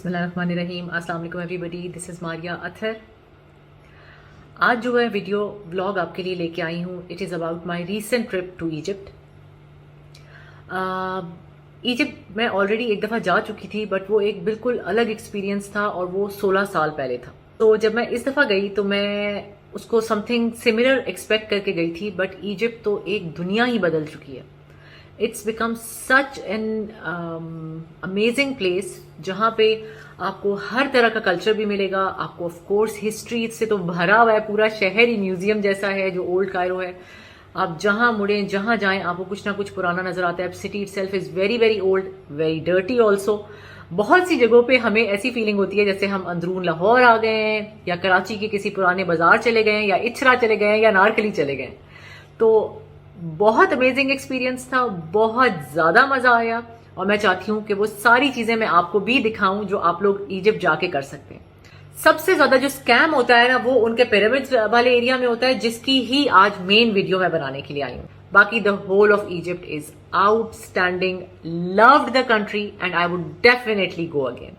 बिस्मिल्लाहिर्रहमानिर्रहीम। अस्सलाम वालेकुम everybody, this is Maria Athar. आज जो है वीडियो व्लॉग आपके लिए लेके आई हूँ। It is about my recent trip to Egypt. Egypt मैं ऑलरेडी एक दफ़ा जा चुकी थी, बट वो एक बिल्कुल अलग एक्सपीरियंस था और वो 16 साल पहले था। तो जब मैं इस दफ़ा गई तो मैं उसको समथिंग सिमिलर एक्सपेक्ट करके गई थी, बट इजिप्ट तो एक दुनिया ही बदल चुकी है। It's become such an amazing place जहाँ पे आपको हर तरह का कल्चर भी मिलेगा। आपको ऑफ कोर्स हिस्ट्री से तो भरा हुआ है, पूरा शहर ही म्यूजियम जैसा है जो ओल्ड कायरो है। आप जहां मुड़े जहां जाएं आपको कुछ ना कुछ पुराना नजर आता है। City itself is very very old, very dirty also. बहुत सी जगहों पे हमें ऐसी फीलिंग होती है जैसे हम अंदरून लाहौर आ गए हैं, या कराची के किसी पुराने बाजार चले गए, या इचरा चले गए, या नारकली चले गए। तो बहुत अमेजिंग एक्सपीरियंस था, बहुत ज्यादा मजा आया और मैं चाहती हूं कि वो सारी चीजें मैं आपको भी दिखाऊं जो आप लोग इजिप्ट जाके कर सकते हैं। सबसे ज्यादा जो स्कैम होता है ना, वो उनके पिरामिड्स वाले एरिया में होता है, जिसकी ही आज मेन वीडियो मैं बनाने के लिए आई हूं। बाकी the whole of Egypt is outstanding, loved the country and I would definitely go again.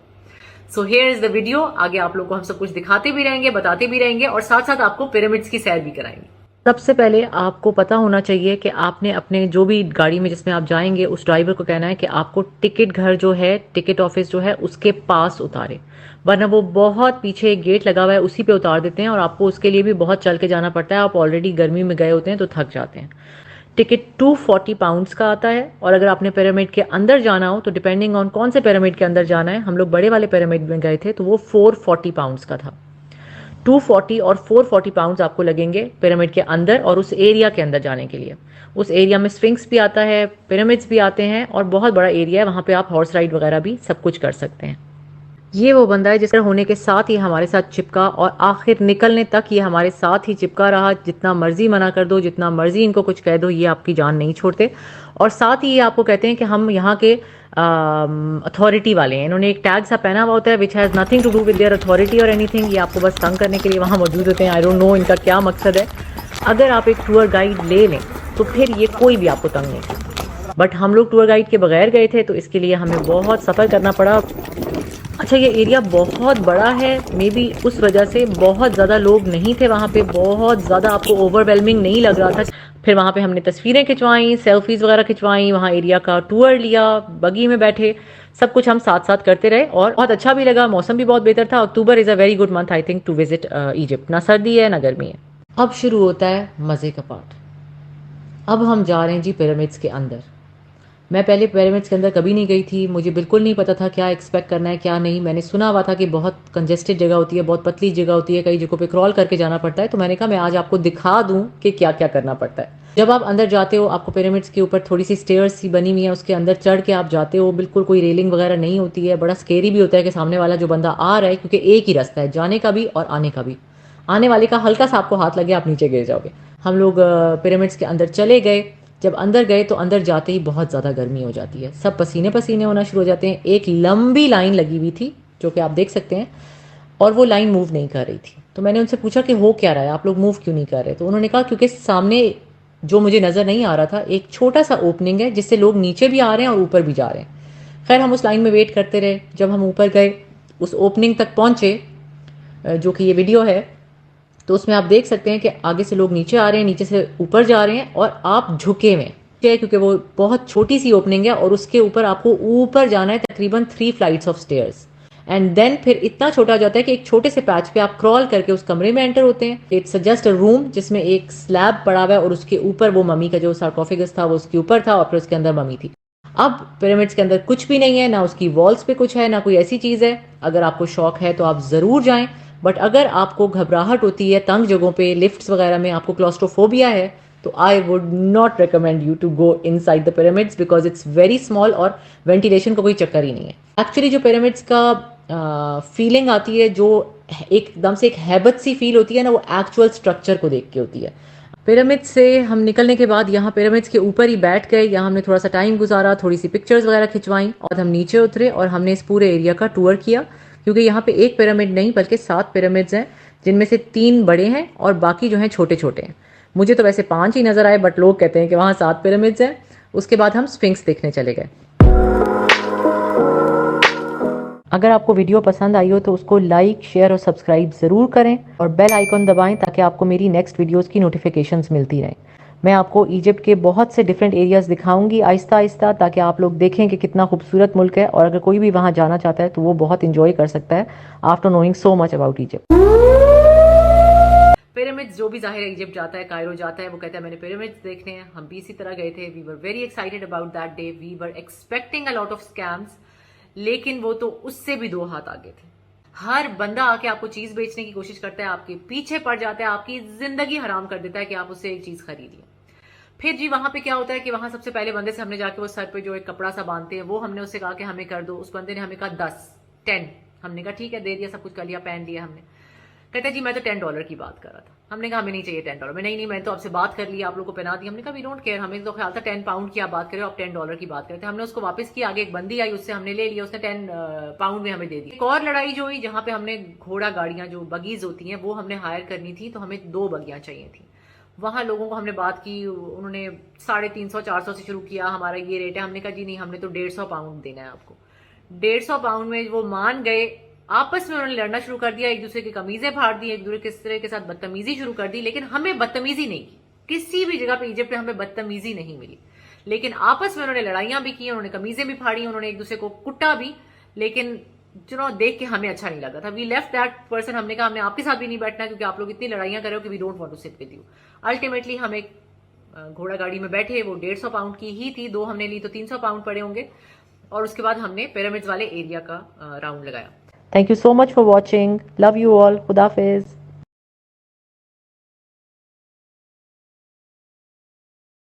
So here is the video. आगे आप लोग को हम सब कुछ दिखाते भी रहेंगे, बताते भी रहेंगे और साथ साथ आपको पिरामिड्स की सैर भी कराएंगे। सबसे पहले आपको पता होना चाहिए कि आपने अपने जो भी गाड़ी में जिसमें आप जाएंगे उस ड्राइवर को कहना है कि आपको टिकट घर जो है, टिकट ऑफिस जो है उसके पास उतारे, वरना वो बहुत पीछे एक गेट लगा हुआ है उसी पे उतार देते हैं और आपको उसके लिए भी बहुत चल के जाना पड़ता है। आप ऑलरेडी गर्मी में गए होते हैं तो थक जाते हैं। टिकट 240 पाउंड्स का आता है। और अगर आपने पिरामिड के अंदर जाना हो तो डिपेंडिंग ऑन कौन से पिरामिड के अंदर जाना है, हम लोग बड़े वाले पिरामिड में गए थे तो वो 440 पाउंड्स का था। 240 और 440 पाउंड्स आपको लगेंगे पिरामिड के अंदर और उस एरिया के अंदर जाने के लिए। उस एरिया में स्फिंक्स भी आता है, पिरामिड्स भी आते हैं और बहुत बड़ा एरिया है, वहां पे आप हॉर्स राइड वगैरह भी सब कुछ कर सकते हैं। ये वो बंदा है जिसका होने के साथ ही हमारे साथ चिपका और आखिर निकलने तक ये हमारे साथ ही चिपका रहा। जितना मर्जी मना कर दो, जितना मर्जी इनको कुछ कह दो, ये आपकी जान नहीं छोड़ते। और साथ ही ये आपको कहते हैं कि हम यहाँ के अथॉरिटी वाले हैं। इन्होंने एक टैग सा पहना हुआ होता है which has nothing to do with their authority और एनीथिंग। ये आपको बस तंग करने के लिए वहाँ मौजूद होते हैं। आई डोंट नो इनका क्या मकसद है। अगर आप एक टूर गाइड ले लें तो फिर ये कोई भी आपको तंग नहीं करता। बट हम लोग टूर गाइड के बगैर गए थे तो इसके लिए हमें बहुत सफ़र करना पड़ा। अच्छा, ये एरिया बहुत बड़ा है, मे बी उस वजह से बहुत ज़्यादा लोग नहीं थे वहाँ पे, बहुत ज़्यादा आपको ओवरवेलमिंग नहीं लग रहा था। फिर वहाँ पे हमने तस्वीरें खिंचवाई, सेल्फीज़ वगैरह खिंचवाई, वहाँ एरिया का टूर लिया, बगी में बैठे, सब कुछ हम साथ साथ करते रहे और बहुत अच्छा भी लगा। मौसम भी बहुत बेहतर था। October is a very good month I think to visit Egypt. ना सर्दी है ना गर्मी है। अब शुरू होता है मज़े का पार्ट। अब हम जा रहे हैं जी पिरामिड्स के अंदर। मैं पहले पिरामिड्स के अंदर कभी नहीं गई थी, मुझे बिल्कुल नहीं पता था क्या एक्सपेक्ट करना है क्या नहीं। मैंने सुना हुआ था कि बहुत कंजेस्टेड जगह होती है, बहुत पतली जगह होती है, कई जगहों पे क्रॉल करके जाना पड़ता है। तो मैंने कहा मैं आज आपको दिखा दूं कि क्या क्या करना पड़ता है। जब आप अंदर जाते हो, आपको पिरामिड्स के ऊपर थोड़ी सी स्टेयर्स सी बनी हुई है, उसके अंदर चढ़ के आप जाते हो। बिल्कुल कोई रेलिंग वगैरह नहीं होती है। बड़ा स्केरी भी होता है कि सामने वाला जो बंदा आ रहा है, क्योंकि एक ही रास्ता है जाने का भी और आने का भी। आने वाले का हल्का सा आपको हाथ लगे आप नीचे गिर जाओगे। हम लोग पिरामिड्स के अंदर चले गए। जब अंदर गए तो अंदर जाते ही बहुत ज़्यादा गर्मी हो जाती है, सब पसीने पसीने होना शुरू हो जाते हैं। एक लंबी लाइन लगी हुई थी जो कि आप देख सकते हैं, और वो लाइन मूव नहीं कर रही थी। तो मैंने उनसे पूछा कि हो क्या रहा है, आप लोग मूव क्यों नहीं कर रहे। तो उन्होंने कहा क्योंकि सामने जो मुझे नज़र नहीं आ रहा था, एक छोटा सा ओपनिंग है जिससे लोग नीचे भी आ रहे हैं और ऊपर भी जा रहे हैं। खैर हम उस लाइन में वेट करते रहे। जब हम ऊपर गए, उस ओपनिंग तक पहुँचे जो कि ये वीडियो है, तो उसमें आप देख सकते हैं कि आगे से लोग नीचे आ रहे हैं, नीचे से ऊपर जा रहे हैं और आप झुके हुए, क्योंकि वो बहुत छोटी सी ओपनिंग है और उसके ऊपर आपको ऊपर जाना है तकरीबन 3 flights of stairs. And then फिर इतना छोटा हो जाता है कि एक छोटे से पैच पे आप क्रॉल करके उस कमरे में एंटर होते हैं। इट्स जस्ट अ रूम जिसमें एक स्लैब पड़ा हुआ है और उसके ऊपर वो मम्मी का जो सार्कोफेगस था वो उसके ऊपर था और फिर उसके अंदर मम्मी थी। अब पिरामिड्स के अंदर कुछ भी नहीं है, ना उसकी वॉल्स पे कुछ है, ना कोई ऐसी चीज़ है। अगर आपको शौक है तो आप ज़रूर जाएं, बट अगर आपको घबराहट होती है तंग जगहों पे, लिफ्ट्स वगैरह में, आपको क्लॉस्ट्रोफोबिया है, तो I would not recommend you to go inside the pyramids because it's very small और वेंटिलेशन का कोई चक्कर ही नहीं है। एक्चुअली जो पिरामिड्स का फीलिंग आती है, जो एकदम से एक हैबत सी फील होती है ना, वो एक्चुअल स्ट्रक्चर को देख के होती है। पिरामिड से हम निकलने के बाद यहाँ पिरामिड्स के ऊपर ही बैठ गए। यहाँ हमने थोड़ा सा टाइम गुजारा, थोड़ी सी पिक्चर्स वगैरह खिंचवाई और हम नीचे उतरे और हमने इस पूरे एरिया का टूर किया। क्योंकि यहाँ पे एक पिरामिड नहीं बल्कि 7 पिरामिड्स हैं, जिनमें से 3 बड़े हैं और बाकी जो हैं छोटे छोटे हैं। मुझे तो वैसे 5 ही नजर आए, बट लोग कहते हैं कि वहाँ 7 पिरामिड्स हैं। उसके बाद हम स्फिंक्स देखने चले गए। अगर आपको वीडियो पसंद आई हो तो उसको लाइक, शेयर और सब्सक्राइब ज़रूर करें और बेल आइकॉन दबाएं ताकि आपको मेरी नेक्स्ट वीडियोस की नोटिफिकेशंस मिलती रहें। मैं आपको इजिप्ट के बहुत से डिफरेंट एरियाज़ दिखाऊंगी आहिस्ता आहिस्ता, ताकि आप लोग देखें कि कितना खूबसूरत मुल्क है और अगर कोई भी वहाँ जाना चाहता है तो वो बहुत इंजॉय कर सकता है after knowing so much about Egypt. Pyramids जो भी जाहिर है इजिप्ट जाता है, कायरो जाता है, वो कहता है मैंने पिरामिड्स देखने हैं। हम भी इसी तरह गए थे। We were very excited about that day. We were expecting a lot of scams, लेकिन वो तो उससे भी दो हाथ आगे थे। हर बंदा आके आपको चीज बेचने की कोशिश करता है, आपके पीछे पड़ जाता है, आपकी जिंदगी हराम कर देता है कि आप उससे एक चीज खरीदिए। फिर जी वहां पे क्या होता है कि वहां सबसे पहले बंदे से हमने जाके वो सर पे जो एक कपड़ा सा बांधते हैं वो हमने उससे कहा कि हमें कर दो। उस बंदे ने हमें कहा 10, 10। हमने कहा ठीक है, दे दिया, सब कुछ कर लिया, पहन लिया हमने। कहते जी मैं तो $10 की बात कर रहा था। हमने कहा हमें नहीं चाहिए $10 में। नहीं मैं तो आपसे बात कर ली, आप लोग को पहना दी। हमने कहा वी डोंट केयर, हमें तो ख्याल था 10 पाउंड की आप बात कर रहे हो, आप $10 की बात करते। हमने उसको वापस किया। आगे एक बंदी आई, उससे हमने ले लिया, उसने 10 पाउंड में हमें दे दी। एक और लड़ाई जो हुई जहां पे हमने घोड़ा गाड़ियां जो बगीज होती हैं वो हमने हायर करनी थी, तो हमें 2 बगियां चाहिए थी। वहां लोगों को हमने बात की, उन्होंने 350-400 से शुरू किया, हमारा ये रेट है। हमने कहा जी नहीं, हमने तो 150 पाउंड देना है आपको। 150 पाउंड में वो मान गए। आपस में उन्होंने लड़ना शुरू कर दिया, एक दूसरे की कमीजें फाड़ दी, एक दूसरे के साथ बदतमीजी शुरू कर दी। लेकिन हमें बदतमीजी नहीं की, किसी भी जगह पे इजिप्ट में हमें बदतमीजी नहीं मिली। लेकिन आपस में उन्होंने लड़ाइयां भी की, उन्होंने कमीजें भी फाड़ी, उन्होंने एक दूसरे को कुटा भी। लेकिन जो देख के हमें अच्छा नहीं लगा था। We left that person. हमने कहा हमने आपके साथ भी नहीं बैठना क्योंकि आप लोग इतनी लड़ाइयां कर रहे हो कि we don't want to sit with you. Ultimately हम एक घोड़ा गाड़ी में बैठे, वो 150 पाउंड की ही थी। 2 हमने ली तो 300 पाउंड पड़े होंगे। और उसके बाद हमने पिरामिड्स वाले एरिया का राउंड लगाया। Thank you so much for watching. Love you all. खुदा हाफिज।